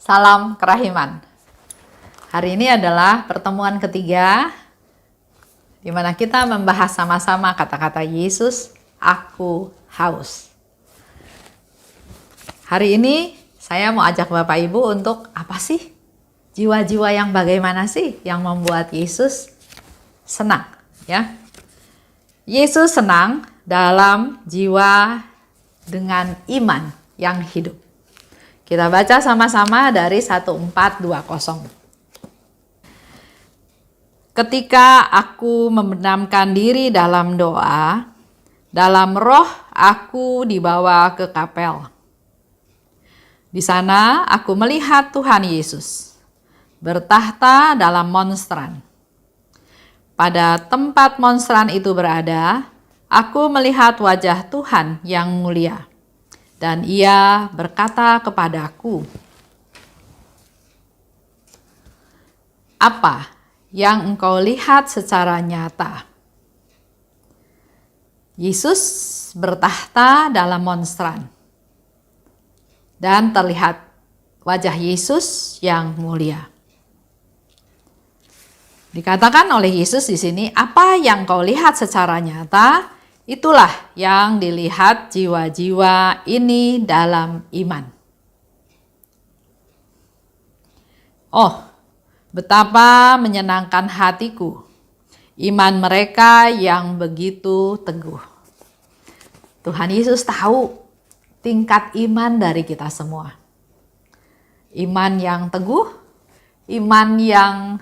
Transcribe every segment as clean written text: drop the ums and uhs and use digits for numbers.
Salam kerahiman. Hari ini adalah pertemuan ketiga di mana kita membahas sama-sama kata-kata Yesus, aku haus. Hari ini saya mau ajak Bapak Ibu untuk apa sih? Jiwa-jiwa yang bagaimana sih yang membuat Yesus senang, ya? Yesus senang dalam jiwa dengan iman yang hidup. Kita baca sama-sama dari 1420. Ketika aku membenamkan diri dalam doa, dalam roh aku dibawa ke kapel. Di sana aku melihat Tuhan Yesus bertahta dalam monstran. Pada tempat monstran itu berada, aku melihat wajah Tuhan yang mulia. Dan ia berkata kepadaku, apa yang engkau lihat secara nyata? Yesus bertahta dalam monstran. Dan terlihat wajah Yesus yang mulia. Dikatakan oleh Yesus di sini, apa yang kau lihat secara nyata, itulah yang dilihat jiwa-jiwa ini dalam iman. Oh, betapa menyenangkan hatiku iman mereka yang begitu teguh. Tuhan Yesus tahu tingkat iman dari kita semua. Iman yang teguh, iman yang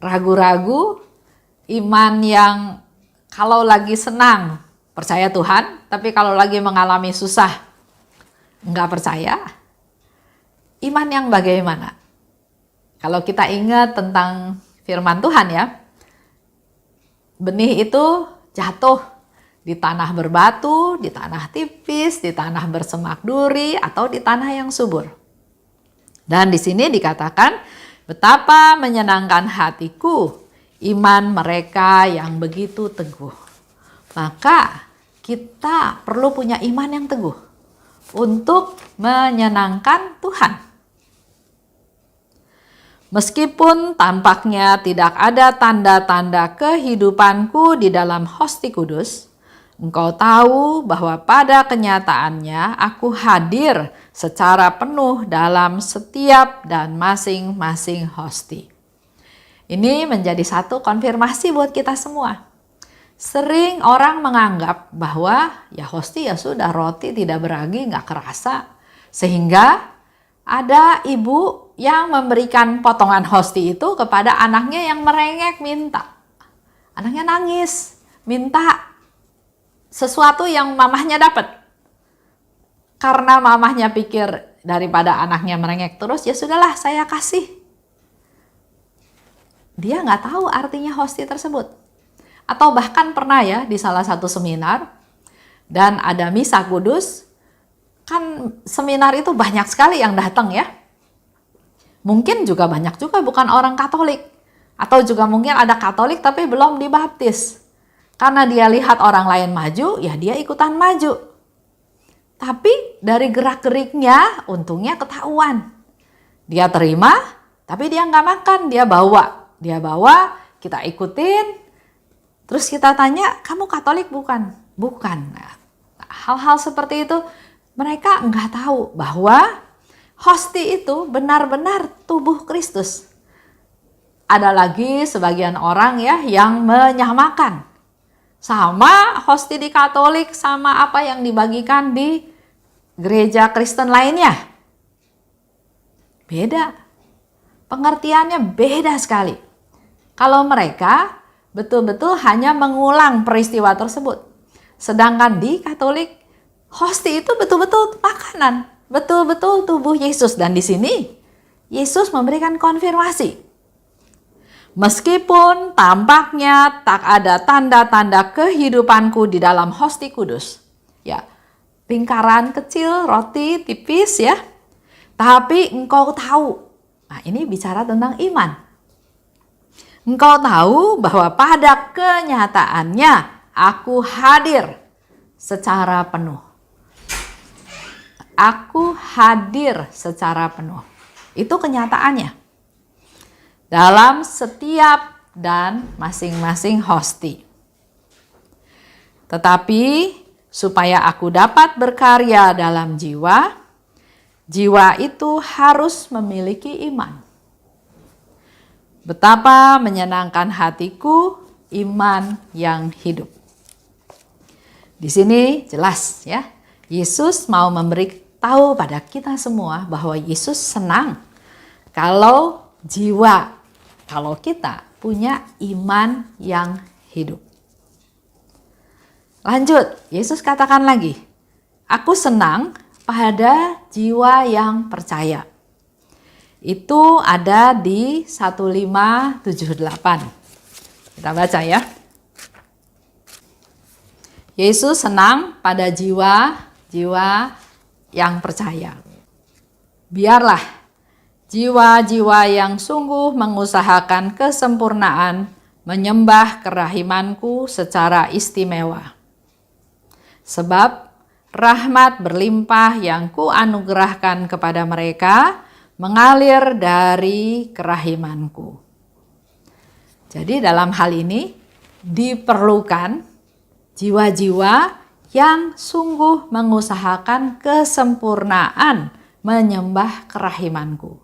ragu-ragu, iman yang kalau lagi senang percaya Tuhan, tapi kalau lagi mengalami susah enggak percaya. Iman yang bagaimana? Kalau kita ingat tentang firman Tuhan ya, benih itu jatuh di tanah berbatu, di tanah tipis, di tanah bersemak duri, atau di tanah yang subur. Dan di sini dikatakan, betapa menyenangkan hatiku iman mereka yang begitu teguh. Maka kita perlu punya iman yang teguh untuk menyenangkan Tuhan. Meskipun tampaknya tidak ada tanda-tanda kehidupanku di dalam Hosti Kudus, engkau tahu bahwa pada kenyataannya aku hadir secara penuh dalam setiap dan masing-masing hosti. Ini menjadi satu konfirmasi buat kita semua. Sering orang menganggap bahwa ya hosti ya sudah, roti tidak beragi, nggak kerasa. Sehingga ada ibu yang memberikan potongan hosti itu kepada anaknya yang merengek minta. Anaknya nangis, minta sesuatu yang mamahnya dapat. Karena mamahnya pikir daripada anaknya merengek terus, ya sudahlah saya kasih. Dia nggak tahu artinya hosti tersebut. Atau bahkan pernah ya di salah satu seminar dan ada misa kudus, kan seminar itu banyak sekali yang datang ya. Mungkin juga banyak juga bukan orang Katolik. Atau juga mungkin ada Katolik tapi belum dibaptis. Karena dia lihat orang lain maju, ya dia ikutan maju. Tapi dari gerak-geriknya untungnya ketahuan. Dia terima, tapi dia nggak makan, dia bawa. Dia bawa, kita ikutin, terus kita tanya, kamu Katolik bukan? Bukan. Nah, hal-hal seperti itu mereka nggak tahu bahwa hosti itu benar-benar tubuh Kristus. Ada lagi sebagian orang ya yang menyamakan sama hosti di Katolik sama apa yang dibagikan di gereja Kristen lainnya. Beda. Pengertiannya beda sekali. Kalau mereka betul-betul hanya mengulang peristiwa tersebut. Sedangkan di Katolik, hosti itu betul-betul makanan, betul-betul tubuh Yesus. Dan di sini, Yesus memberikan konfirmasi. Meskipun tampaknya tak ada tanda-tanda kehidupanku di dalam Hosti Kudus. Ya, lingkaran kecil, roti tipis ya. Tapi engkau tahu. Nah, ini bicara tentang iman. Engkau tahu bahwa pada kenyataannya aku hadir secara penuh. Aku hadir secara penuh. Itu kenyataannya. Dalam setiap dan masing-masing hosti. Tetapi supaya aku dapat berkarya dalam jiwa, jiwa itu harus memiliki iman. Betapa menyenangkan hatiku iman yang hidup. Di sini jelas ya, Yesus mau memberitahu pada kita semua bahwa Yesus senang kalau kita punya iman yang hidup. Lanjut, Yesus katakan lagi, aku senang pada jiwa yang percaya. Itu ada di 1578. Kita baca ya. Yesus senang pada jiwa-jiwa yang percaya. Biarlah jiwa-jiwa yang sungguh mengusahakan kesempurnaan menyembah kerahimanku secara istimewa. Sebab rahmat berlimpah yang kuanugerahkan kepada mereka mengalir dari kerahimanku. Jadi dalam hal ini diperlukan jiwa-jiwa yang sungguh mengusahakan kesempurnaan menyembah kerahimanku.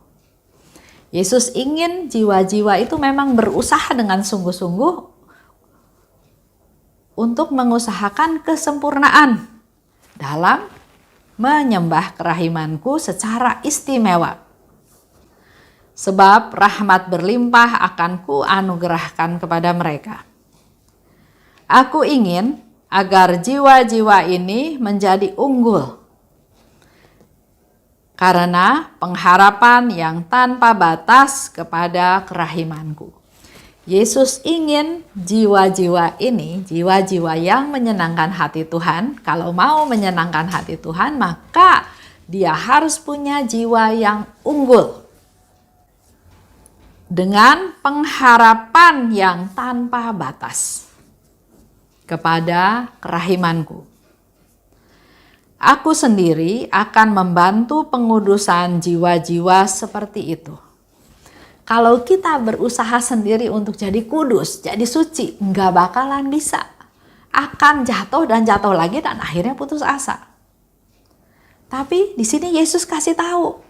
Yesus ingin jiwa-jiwa itu memang berusaha dengan sungguh-sungguh untuk mengusahakan kesempurnaan dalam menyembah kerahimanku secara istimewa. Sebab rahmat berlimpah akan kuanugerahkan kepada mereka. Aku ingin agar jiwa-jiwa ini menjadi unggul karena pengharapan yang tanpa batas kepada kerahimanku. Yesus ingin jiwa-jiwa ini, jiwa-jiwa yang menyenangkan hati Tuhan. Kalau mau menyenangkan hati Tuhan, maka dia harus punya jiwa yang unggul dengan pengharapan yang tanpa batas kepada kerahimanku. Aku sendiri akan membantu pengudusan jiwa-jiwa seperti itu. Kalau kita berusaha sendiri untuk jadi kudus, jadi suci, nggak bakalan bisa. Akan jatuh dan jatuh lagi dan akhirnya putus asa. Tapi di sini Yesus kasih tahu.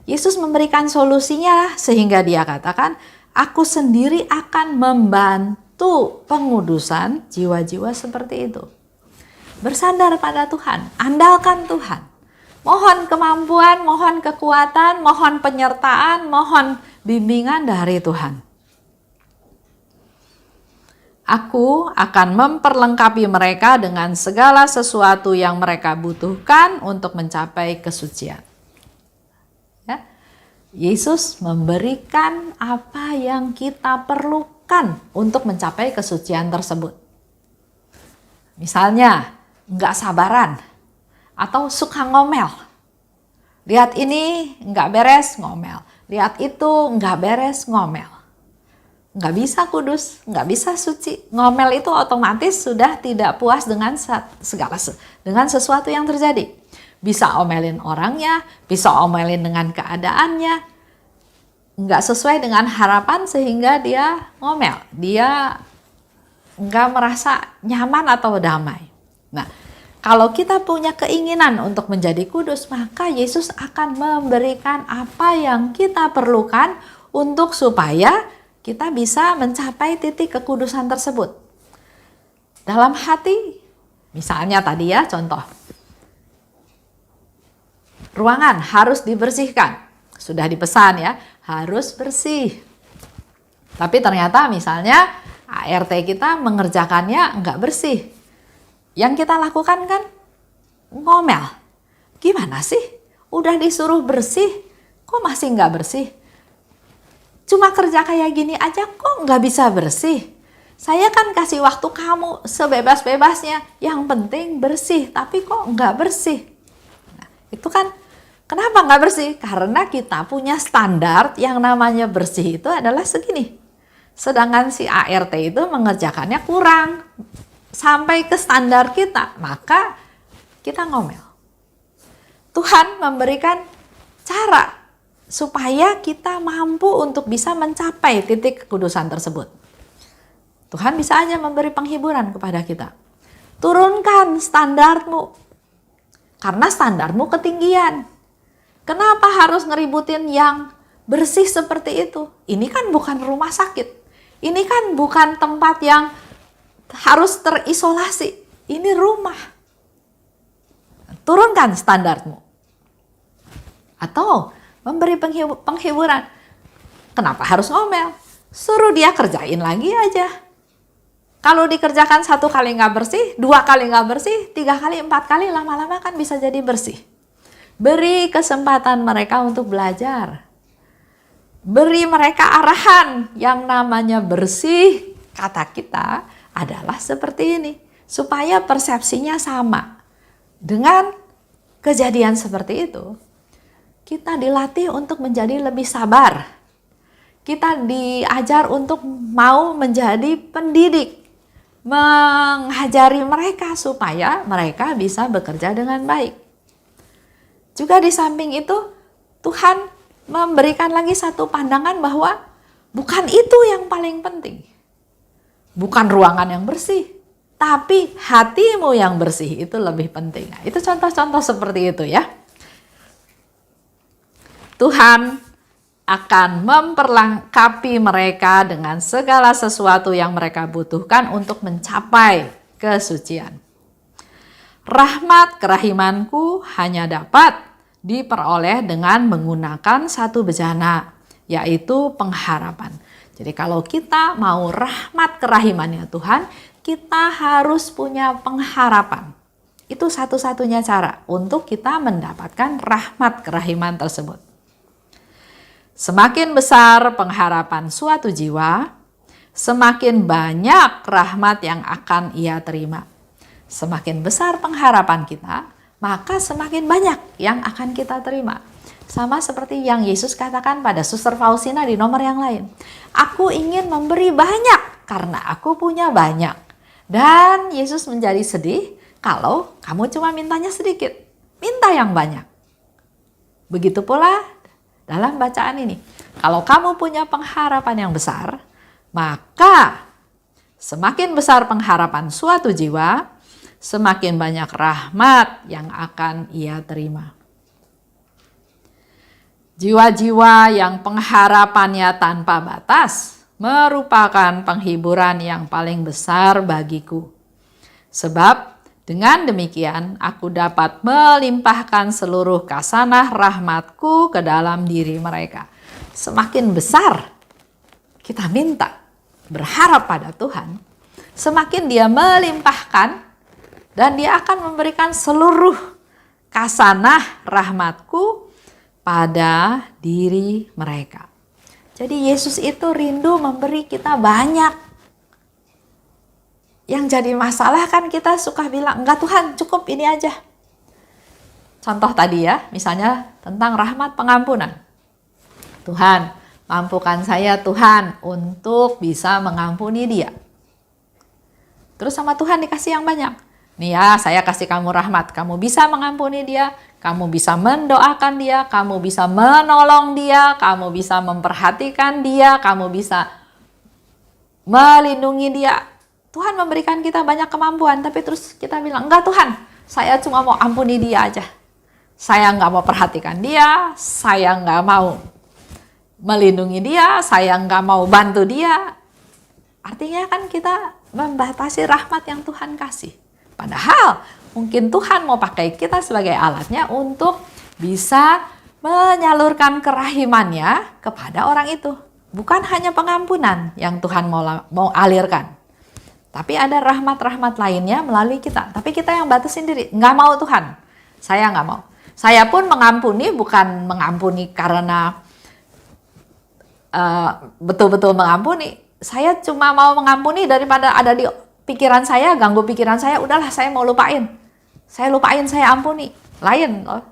Yesus memberikan solusinya sehingga dia katakan, aku sendiri akan membantu pengudusan jiwa-jiwa seperti itu. Bersandar pada Tuhan, andalkan Tuhan. Mohon kemampuan, mohon kekuatan, mohon penyertaan, mohon bimbingan dari Tuhan. Aku akan memperlengkapi mereka dengan segala sesuatu yang mereka butuhkan untuk mencapai kesucian. Ya. Yesus memberikan apa yang kita perlukan untuk mencapai kesucian tersebut. Misalnya, nggak sabaran atau suka ngomel. Lihat ini nggak beres, ngomel. Lihat itu nggak beres, ngomel. Nggak bisa kudus, nggak bisa suci. Ngomel itu otomatis sudah tidak puas dengan dengan sesuatu yang terjadi. Bisa omelin orangnya, bisa omelin dengan keadaannya. Nggak sesuai dengan harapan sehingga dia ngomel. Dia nggak merasa nyaman atau damai. Nah, kalau kita punya keinginan untuk menjadi kudus, maka Yesus akan memberikan apa yang kita perlukan untuk supaya kita bisa mencapai titik kekudusan tersebut. Dalam hati, misalnya tadi ya contoh, ruangan harus dibersihkan. Sudah dipesan ya, harus bersih. Tapi ternyata misalnya ART kita mengerjakannya nggak bersih. Yang kita lakukan kan ngomel. Gimana sih? Udah disuruh bersih, kok masih nggak bersih? Cuma kerja kayak gini aja kok nggak bisa bersih? Saya kan kasih waktu kamu sebebas-bebasnya, yang penting bersih, tapi kok nggak bersih? Nah, itu kan kenapa nggak bersih? Karena kita punya standar yang namanya bersih itu adalah segini. Sedangkan si ART itu mengerjakannya kurang sampai ke standar kita, maka kita ngomel. Tuhan memberikan cara supaya kita mampu untuk bisa mencapai titik kekudusan tersebut. Tuhan bisa aja memberi penghiburan kepada kita. Turunkan standarmu, karena standarmu ketinggian. Kenapa harus ngeributin yang bersih seperti itu? Ini kan bukan rumah sakit. Ini kan bukan tempat yang harus terisolasi. Ini rumah. Turunkan standarmu. Atau memberi penghiburan. Kenapa harus ngomel? Suruh dia kerjain lagi aja. Kalau dikerjakan 1 kali nggak bersih, 2 kali nggak bersih, 3 kali, 4 kali, lama-lama kan bisa jadi bersih. Beri kesempatan mereka untuk belajar. Beri mereka arahan. Yang namanya bersih, kata kita, adalah seperti ini. Supaya persepsinya sama. Dengan kejadian seperti itu, kita dilatih untuk menjadi lebih sabar. Kita diajar untuk mau menjadi pendidik. Mengajari mereka supaya mereka bisa bekerja dengan baik. Juga di samping itu, Tuhan memberikan lagi satu pandangan bahwa bukan itu yang paling penting. Bukan ruangan yang bersih, tapi hatimu yang bersih itu lebih penting. Nah, itu contoh-contoh seperti itu ya. Tuhan akan memperlengkapi mereka dengan segala sesuatu yang mereka butuhkan untuk mencapai kesucian. Rahmat kerahimanku hanya dapat diperoleh dengan menggunakan satu bejana, yaitu pengharapan. Jadi kalau kita mau rahmat kerahimannya Tuhan, kita harus punya pengharapan. Itu satu-satunya cara untuk kita mendapatkan rahmat kerahiman tersebut. Semakin besar pengharapan suatu jiwa, semakin banyak rahmat yang akan ia terima. Semakin besar pengharapan kita, maka semakin banyak yang akan kita terima. Sama seperti yang Yesus katakan pada Suster Faustina di nomor yang lain. Aku ingin memberi banyak karena aku punya banyak. Dan Yesus menjadi sedih kalau kamu cuma mintanya sedikit. Minta yang banyak. Begitu pula dalam bacaan ini. Kalau kamu punya pengharapan yang besar, maka semakin besar pengharapan suatu jiwa, semakin banyak rahmat yang akan ia terima. Jiwa-jiwa yang pengharapannya tanpa batas merupakan penghiburan yang paling besar bagiku. Sebab dengan demikian aku dapat melimpahkan seluruh kasanah rahmatku ke dalam diri mereka. Semakin besar kita minta, berharap pada Tuhan, semakin dia melimpahkan dan dia akan memberikan seluruh kasanah rahmatku pada diri mereka. Jadi Yesus itu rindu memberi kita banyak. Yang jadi masalah kan kita suka bilang, enggak Tuhan cukup ini aja. Contoh tadi ya, misalnya tentang rahmat pengampunan. Tuhan, mampukan saya Tuhan untuk bisa mengampuni dia. Terus sama Tuhan dikasih yang banyak. Nih ya, saya kasih kamu rahmat, kamu bisa mengampuni dia, kamu bisa mendoakan dia, kamu bisa menolong dia, kamu bisa memperhatikan dia, kamu bisa melindungi dia. Tuhan memberikan kita banyak kemampuan, tapi terus kita bilang, enggak Tuhan, saya cuma mau ampuni dia aja. Saya nggak mau perhatikan dia, saya nggak mau melindungi dia, saya nggak mau bantu dia. Artinya kan kita membatasi rahmat yang Tuhan kasih. Padahal mungkin Tuhan mau pakai kita sebagai alatnya untuk bisa menyalurkan kerahimannya kepada orang itu. Bukan hanya pengampunan yang Tuhan mau alirkan. Tapi ada rahmat-rahmat lainnya melalui kita. Tapi kita yang batasin diri. Nggak mau Tuhan. Saya nggak mau. Saya pun mengampuni bukan mengampuni karena betul-betul mengampuni. Saya cuma mau mengampuni daripada ada di pikiran saya, ganggu pikiran saya. Udahlah saya mau lupain. Saya lupain, saya ampuni. Lain loh.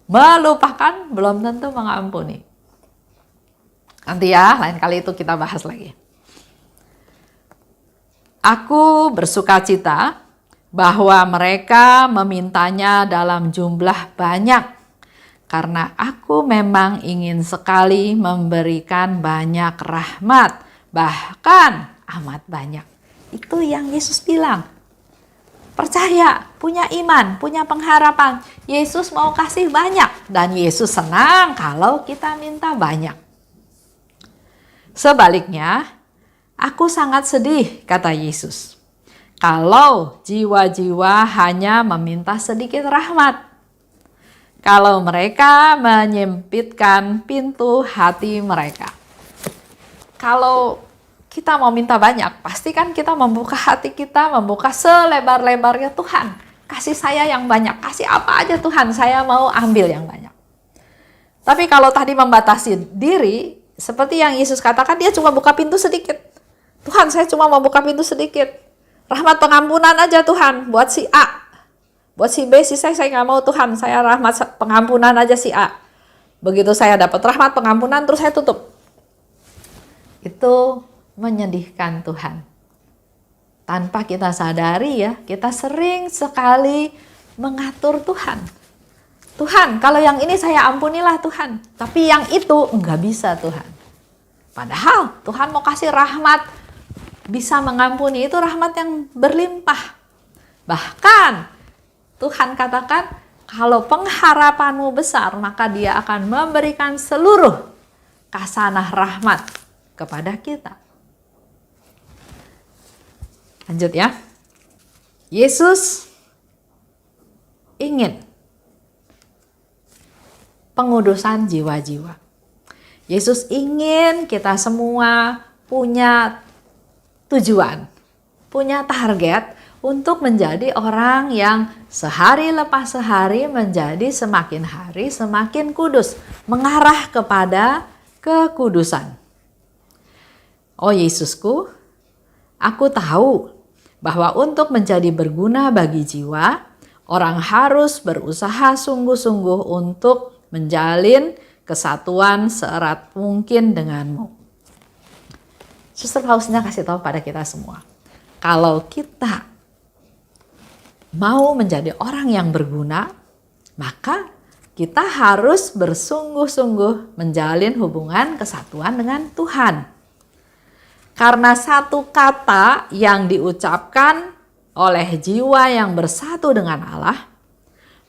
Melupakan belum tentu mengampuni. Nanti ya, lain kali itu kita bahas lagi. Aku bersukacita bahwa mereka memintanya dalam jumlah banyak karena aku memang ingin sekali memberikan banyak rahmat, bahkan amat banyak. Itu yang Yesus bilang. Percaya, punya iman, punya pengharapan. Yesus mau kasih banyak dan Yesus senang kalau kita minta banyak. Sebaliknya, aku sangat sedih, kata Yesus, kalau jiwa-jiwa hanya meminta sedikit rahmat. Kalau mereka menyempitkan pintu hati mereka. Kalau kita mau minta banyak, pasti kan kita membuka hati kita, membuka selebar-lebarnya. Tuhan, kasih saya yang banyak, kasih apa aja Tuhan, saya mau ambil yang banyak. Tapi kalau tadi membatasi diri, seperti yang Yesus katakan, dia cuma buka pintu sedikit. Tuhan, saya cuma mau buka pintu sedikit. Rahmat pengampunan aja Tuhan, buat si A. Buat si B, si C, saya nggak mau Tuhan, saya rahmat pengampunan aja si A. Begitu saya dapat rahmat pengampunan, terus saya tutup. Itu menyedihkan Tuhan. Tanpa kita sadari ya, kita sering sekali mengatur Tuhan. Tuhan, kalau yang ini saya ampunilah Tuhan, tapi yang itu enggak bisa Tuhan. Padahal Tuhan mau kasih rahmat, bisa mengampuni, itu rahmat yang berlimpah. Bahkan Tuhan katakan, kalau pengharapanmu besar, maka Dia akan memberikan seluruh kasanah rahmat kepada kita. Lanjut ya. Yesus ingin pengudusan jiwa-jiwa. Yesus ingin kita semua punya tujuan, punya target untuk menjadi orang yang sehari lepas sehari menjadi semakin hari semakin kudus, mengarah kepada kekudusan. Oh Yesusku, aku tahu bahwa untuk menjadi berguna bagi jiwa, orang harus berusaha sungguh-sungguh untuk menjalin kesatuan seerat mungkin denganmu. Suster Faustina kasih tahu pada kita semua, kalau kita mau menjadi orang yang berguna, maka kita harus bersungguh-sungguh menjalin hubungan kesatuan dengan Tuhan. Karena satu kata yang diucapkan oleh jiwa yang bersatu dengan Allah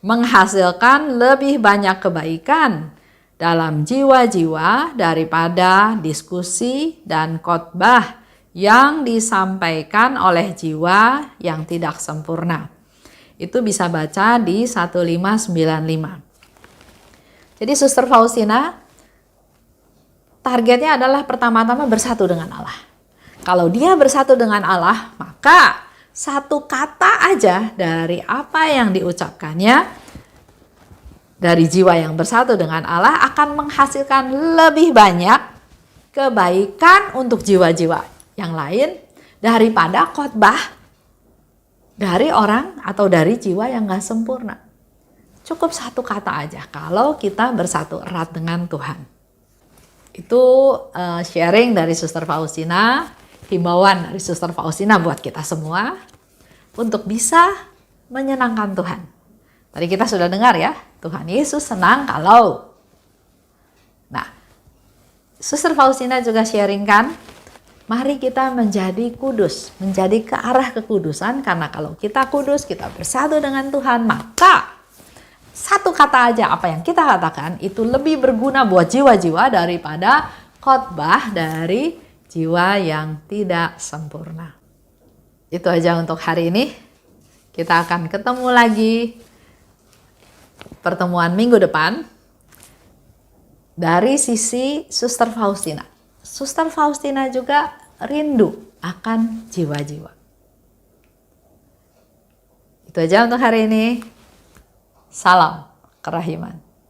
menghasilkan lebih banyak kebaikan dalam jiwa-jiwa daripada diskusi dan khotbah yang disampaikan oleh jiwa yang tidak sempurna. Itu bisa baca di 1595. Jadi Suster Faustina, targetnya adalah pertama-tama bersatu dengan Allah. Kalau dia bersatu dengan Allah, maka satu kata aja dari apa yang diucapkannya dari jiwa yang bersatu dengan Allah akan menghasilkan lebih banyak kebaikan untuk jiwa-jiwa yang lain daripada khotbah dari orang atau dari jiwa yang gak sempurna. Cukup satu kata aja kalau kita bersatu erat dengan Tuhan. Itu sharing dari Suster Faustina, himbauan dari Suster Faustina buat kita semua untuk bisa menyenangkan Tuhan. Tadi kita sudah dengar ya, Tuhan Yesus senang kalau. Nah, Suster Faustina juga sharingkan, mari kita menjadi kudus, menjadi ke arah kekudusan, karena kalau kita kudus, kita bersatu dengan Tuhan, maka satu kata aja apa yang kita katakan itu lebih berguna buat jiwa-jiwa daripada khotbah dari jiwa yang tidak sempurna. Itu aja untuk hari ini. Kita akan ketemu lagi pertemuan minggu depan dari sisi Suster Faustina. Suster Faustina juga rindu akan jiwa-jiwa. Itu aja untuk hari ini. Salam kerahiman.